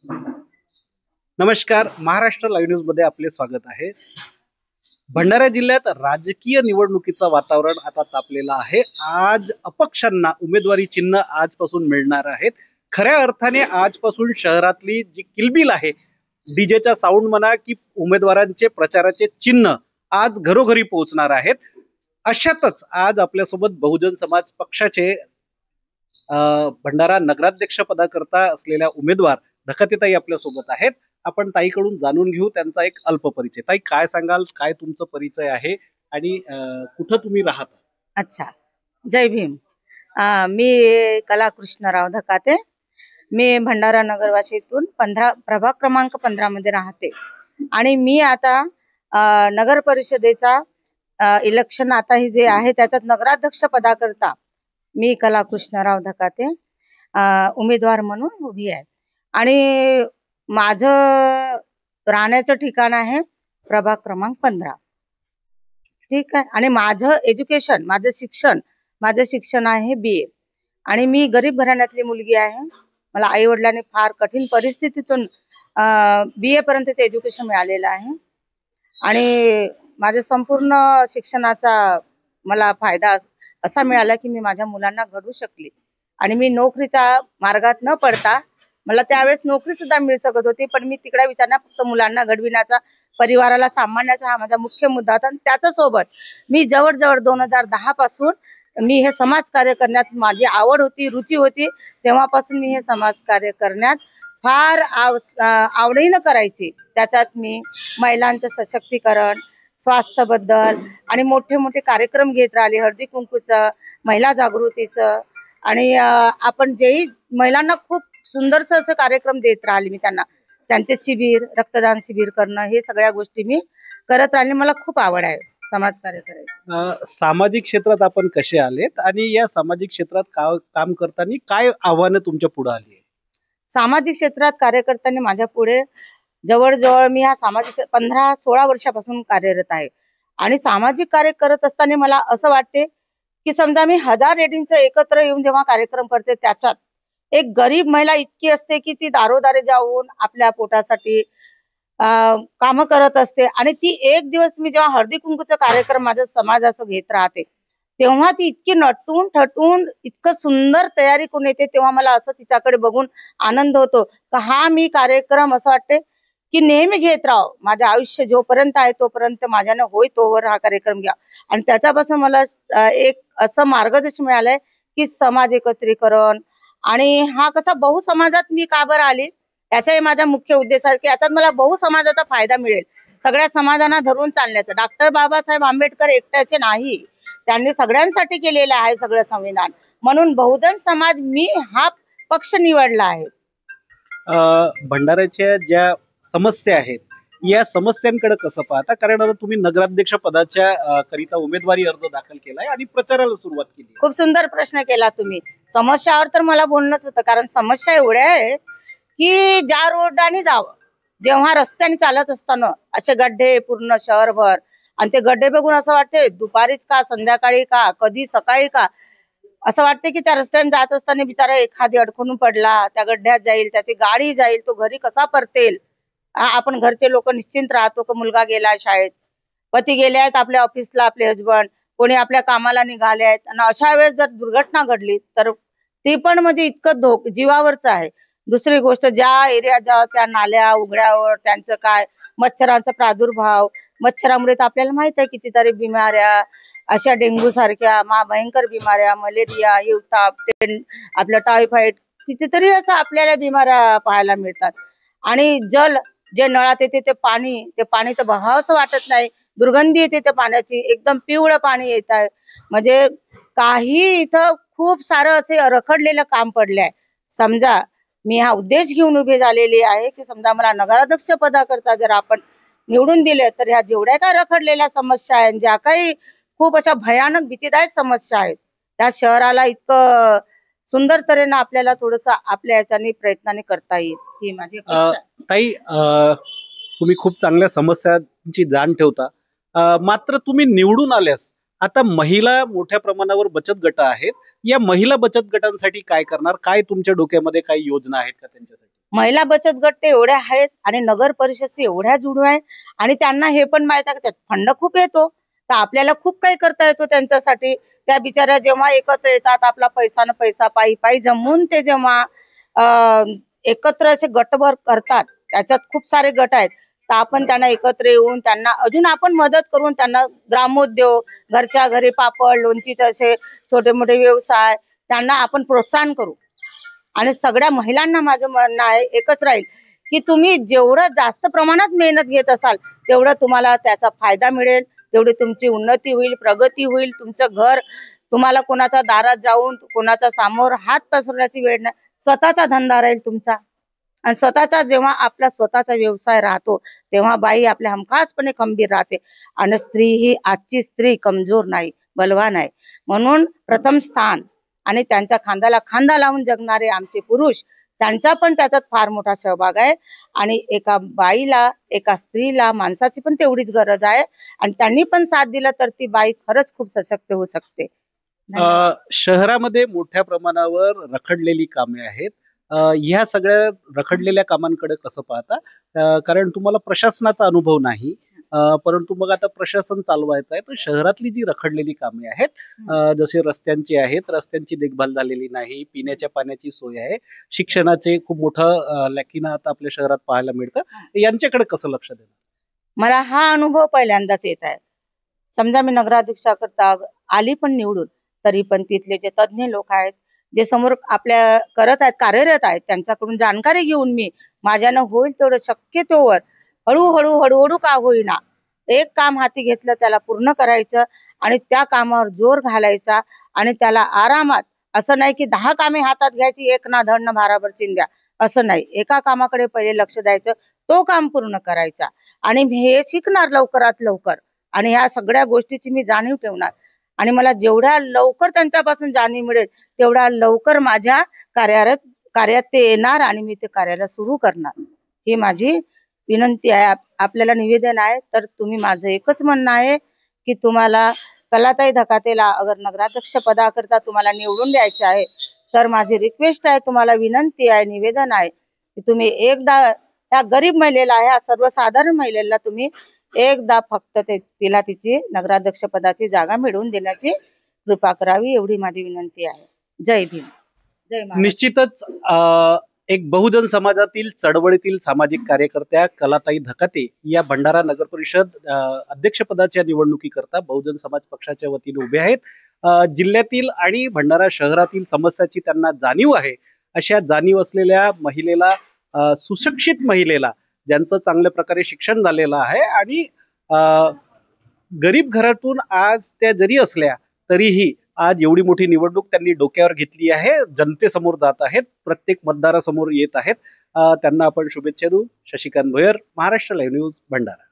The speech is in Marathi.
नमस्कार, महाराष्ट्र लाईव्ह न्यूज मध्ये आपले स्वागत आहे। भंडारा जिल्ह्यात राजकीय निवडणुकीचं वातावरण आता तापलेलं आहे। आज अपक्षांना उमेदवारी चिन्ह आजपासून मिळणार आहेत। खऱ्या अर्थाने आजपासून शहरातली जी किलबिल आहे, डीजेचा साऊंड म्हणा की उमेदवारांचे प्रचाराचे चिन्ह आज घरोघरी पोहोचणार आहेत। अशातच आज आपल्यासोबत बहुजन समाज पक्षाचे भंडारा नगराध्यक्ष पदाकरता असलेल्या उमेदवार धकातेताई आपल्या सोबत आहेत। आपण ताईकडून जाणून घेऊ त्यांचा एक अल्प परिचय। ताई, काय सांगाल, काय तुमचा परिचय आहे आणि कुठं तुम्ही राहता? अच्छा, जय भीम। मी कला कृष्णराव धकाते। मी भंडारा नगरवासीतून 15 प्रभाग क्रमांक 15 मध्ये राहते आणि मी आता नगर परिषदेचा इलेक्शन आता हे जे आहे त्याच्यात नगराध्यक्ष पदाकरता मी कला कृष्णराव धकाते उमेदवार म्हणून उभी आहे आणि माझं राहण्याचं ठिकाण आहे प्रभाग क्रमांक 15। ठीक आहे। आणि माझं एज्युकेशन, माझं शिक्षण आहे BA आणि मी गरीब घराण्यातली मुलगी आहे। मला आई वडिलांनी फार कठीण परिस्थितीतून BA पर्यंतचं एज्युकेशन मिळालेलं आहे आणि माझ्या संपूर्ण शिक्षणाचा मला फायदा असा मिळाला की मी माझ्या मुलांना घडवू शकले आणि मी नोकरीचा मार्गात न पडता मला त्यावेळेस नोकरी सुद्धा मिळू शकत होती, पण मी तिकडे विचारणार फक्त मुलांना घडविण्याचा, परिवाराला सांभाळण्याचा हा माझा मुख्य मुद्दा होता। आणि त्याच्यासोबत मी जवळजवळ 2010 पासून मी हे समाज कार्य करण्यात माझी आवड होती, रुची होती। तेव्हापासून मी हे समाज कार्य करण्यात फार आवडीनं करायची। त्याच्यात मी महिलांचं सशक्तीकरण, स्वास्थ्याबद्दल आणि मोठे मोठे कार्यक्रम घेत राहिले, हळदी कुंकूचं, महिला जागृतीचं आणि आपण जेही महिलांना खूप सुंदरसं असं कार्यक्रम देत राहिले। मी त्यांचे शिबिर, रक्तदान शिबिर करणं, हे सगळ्या गोष्टी मी करत राहिले। मला खूप आवड आहे समाजकार्य करायची। सामाजिक क्षेत्रात आपण कसे आलेत आणि या सामाजिक क्षेत्रात काम करताना काय आव्हानं तुमच्या पुढे आली आहे? सामाजिक क्षेत्रात कार्य करताना माझ्या पुढे जवळजवळ मी हा सामाजिक 15-16 वर्षापासून कार्यरत आहे आणि सामाजिक कार्य करत असताना मला असं वाटते की समजा मी 1000 लेडींचं एकत्र येऊन जेव्हा कार्यक्रम करते, त्याच्यात एक गरीब महिला इतकी असते की ती दारोदारी जाऊन आपल्या पोटासाठी काम करत असते आणि ती एक दिवस मी जेव्हा हळदी कुंकूचा कार्यक्रम माझ्या समाजाचं घेत राहते तेव्हा ती इतकी नटून ठटून इतकं सुंदर तयारी करून येते, तेव्हा मला असं तिच्याकडे बघून आनंद होतो की हा मी कार्यक्रम असं वाटते की नेहमी घेत राहावं, माझं आयुष्य जोपर्यंत आहे तोपर्यंत माझ्याने होय तोवर हा कार्यक्रम घ्या। आणि त्याच्यापासून मला एक असं मार्गदर्शन मिळालंय की समाज एकत्रीकरण आणि हा कसा बहुसमाजात मी का बरं आली याचाही माझा मुख्य उद्देश आहे की आता मला बहुसमाजाचा फायदा मिळेल, सगळ्या समाजांना धरून चालण्याचा। डॉक्टर बाबासाहेब आंबेडकर एकट्याचे नाही, त्यांनी सगळ्यांसाठी केलेलं आहे सगळं संविधान, म्हणून बहुजन समाज मी हा पक्ष निवडला आहे। भंडाऱ्याच्या ज्या समस्या आहेत या समस्यांकडे कसं पाहता? कारण आता तुम्ही नगराध्यक्ष पदाच्या करिता उमेदवारी अर्ज दाखल केलाय आणि प्रचाराला सुरुवात केली। खूप सुंदर प्रश्न केला तुम्ही। समस्यावर तर मला बोलणंच होतं, कारण समस्या एवढ्या आहे की ज्या रोडाने जावं, जेव्हा रस्त्याने चालत असताना असे गड्डे पूर्ण शहरभर, आणि ते गड्डे बघून असं वाटते दुपारीच का, संध्याकाळी का, कधी सकाळी का, असं वाटते की त्या रस्त्याने जात असताना बिचारा एखादी अडकून पडला, त्या गड्ड्यात जाईल, त्याची गाडी जाईल, तो घरी कसा परतेल। आपण घरचे लोक निश्चिंत राहतो की मुलगा गेला शाळेत, पती गेले आहेत आपल्या ऑफिसला, आपले हजबंड, कोणी आपल्या कामाला निघाले आहेत, आणि अशा वेळेस जर दुर्घटना घडली तर ती पण म्हणजे इतकं जीवावरच आहे। दुसरी गोष्ट, ज्या एरियात जावं त्या नाल्या उघड्यावर त्यांचं काय, मच्छरांचा प्रादुर्भाव, मच्छरामुळे तर आपल्याला माहित आहे कितीतरी बिमाऱ्या अशा डेंग्यू सारख्या भयंकर बिमाऱ्या, मलेरिया, हिवताप, आपलं टायफॉइड, कितीतरी असं आपल्याला बिमाऱ्या पाहायला मिळतात। आणि जल जे नळात येते ते पाणी तर बघावंसं वाटत नाही, दुर्गंधी येते त्या पाण्याची, एकदम पिवळं पाणी येत आहे। म्हणजे काही इथं खूप सारं असे रखडलेलं काम पडले आहे। समजा मी हा उद्देश घेऊन उभे झालेली आहे की समजा मला नगराध्यक्ष पदाकरता जर आपण निवडून दिले तर ह्या जेवढ्या काय रखडलेल्या समस्या आहेत, ज्या काही खूप अशा भयानक भीतीदायक समस्या आहेत, त्या शहराला इतकं सुंदर तऱ्हेनं आपल्याला थोडंसं आपल्या याच्याने प्रयत्नाने करता येईल, ही माझी अपेक्षा आहे। ताई, तुम्ही खूप चांगल्या समस्यांची जाण ठेवता, मात्र तुम्ही निवडून आल्यास आता महिला मोठ्या प्रमाणावर बचत गट आहेत, या महिला बचत गटांसाठी काय करणार? काय तुमच्या डोक्यामध्ये काही योजना आहेत का त्यांच्यासाठी? महिला बचत गट ते एवढ्या आहेत आणि नगर परिषदचे एवढ्या जुडू आहे आणि त्यांना हे पण माहित आहे की त्यात फंड खूप येतो, तर आपल्याला खूप काही करता येतो त्यांच्यासाठी. त्या बिचाऱ्या जेव्हा एकत्र येतात, आपला पैसा न पैसा पायी पायी जमून ते जेव्हा एकत्र असे गटभर करतात, त्याच्यात खूप सारे गट आहेत, तर आपण त्यांना एकत्र येऊन त्यांना अजून आपण मदत करून त्यांना ग्रामोद्योग, घरच्या घरी पापड लोणचीचे असे छोटे मोठे व्यवसाय त्यांना आपण प्रोत्साहन करू. आणि सगळ्या महिलांना माझं म्हणणं आहे एकच राहील की तुम्ही जेवढं जास्त प्रमाणात मेहनत घेत असाल तेवढं तुम्हाला त्याचा फायदा मिळेल, तेवढी तुमची उन्नती होईल, प्रगती होईल. तुमचं घर, तुम्हाला कोणाचा दारात जाऊन कोणाचा समोर हात पसरण्याची वेळ नाही, स्वतःचा धंदा राहील तुमचा. आणि स्वतःचा जेव्हा आपला स्वतःचा व्यवसाय राहतो तेव्हा बाई आपल्या हमखासपणे खंबीर राहते. आणि स्त्री ही आजची स्त्री कमजोर नाही, बलवान आहे. म्हणून प्रथम स्थान आणि त्यांच्या खांद्याला खांदा लावून जगणारे आमचे पुरुष, त्यांचा पण त्याच्यात फार मोठा सहभाग आहे. आणि एका बाईला, एका स्त्रीला, माणसाची पण तेवढीच गरज आहे आणि त्यांनी पण साथ दिला तर ती बाई खरंच खूप सशक्त होऊ शकते. शहरामध्ये मोठ्या प्रमाणावर रखडलेली कामे आहेत. ह्या सगळ्या रखडलेल्या कामांकडे कसं पाहता? कारण तुम्हाला प्रशासनाचा अनुभव नाही, परंतु मग आता प्रशासन चालवायचं आहे, तर शहरातली जी रखडलेली कामे आहेत, जसे रस्त्यांची आहेत, रस्त्यांची देखभाल झालेली नाही, पिण्याच्या पाण्याची सोय आहे, शिक्षणाचे खूप मोठं लॅकिना आता आपल्या शहरात पाहायला मिळतं. यांच्याकडे कसं लक्ष देणार? मला हा अनुभव पहिल्यांदाच येत आहे. समजा मी नगराध्यक्षाकरता आली पण निवडून, तरी पण तिथले जे तज्ञ लोक आहेत, जे समोर आपल्या करत आहेत, कार्यरत आहेत, त्यांच्याकडून जाणकारी घेऊन मी माझ्यानं होईल तेवढं शक्य तोवर हळूहळू हळूहळू का होईना एक काम हाती घेतलं, त्याला पूर्ण करायचं आणि त्या कामावर जोर घालायचा. आणि त्याला आरामात, असं नाही की 10 कामे हातात घ्यायची, एक ना धड ना भाराभर चिंध्या, असं नाही. एका कामाकडे पहिले लक्ष द्यायचं, तो काम पूर्ण करायचा. आणि मी हे शिकणार लवकरात लवकर आणि ह्या सगळ्या गोष्टीची मी जाणीव ठेवणार. आणि मला जेवढ्या लवकर त्यांच्यापासून जाणीव मिळेल तेवढ्या लवकर माझ्या कार्यात ते येणार आणि मी ते कार्याला सुरू करणार. ही माझी विनंती आहे, आपल्याला निवेदन आहे. तर तुम्ही माझं एकच म्हणणं आहे की तुम्हाला कलाताई धकातेला अगर नगराध्यक्ष पदाकरता तुम्हाला निवडून द्यायचं आहे, तर माझी रिक्वेस्ट आहे, तुम्हाला विनंती आहे, निवेदन आहे की तुम्ही एकदा त्या गरीब महिलेला, ह्या सर्वसाधारण महिलेला तुम्ही एकदा फक्त तिला तिची नगराध्यक्ष पदाची जागा मिळवून देण्याची कृपा करावी, एवढी माझी विनंती आहे. जय भीम, जय महाराष्ट्र. निश्चितच एक बहुजन समाजातील चळवळीतील सामाजिक कार्यकर्त्या कलाताई धकाते या भंडारा नगर परिषद अध्यक्षपदाच्या निवडणुकीकरता बहुजन समाज पक्षाच्या वतीने उभे आहेत. जिल्ह्यातील आणि भंडारा शहरातील समस्याची त्यांना जाणीव आहे. अशा जाणीव असलेल्या महिलेला, सुशिक्षित महिलेला, ज्यांचं चांगल्या प्रकारे शिक्षण झालेलं आहे आणि गरीब घरातून आज त्या जरी असल्या तरीही आज एवढी मोठी निवडणूक त्यांनी डोक्यावर घेतली आहे, जनतेसमोर जात आहेत, प्रत्येक मतदारासमोर येत आहेत. त्यांना आपण शुभेच्छा देऊ. Shashikant Bhoyar, Maharashtra live news, Bhandara.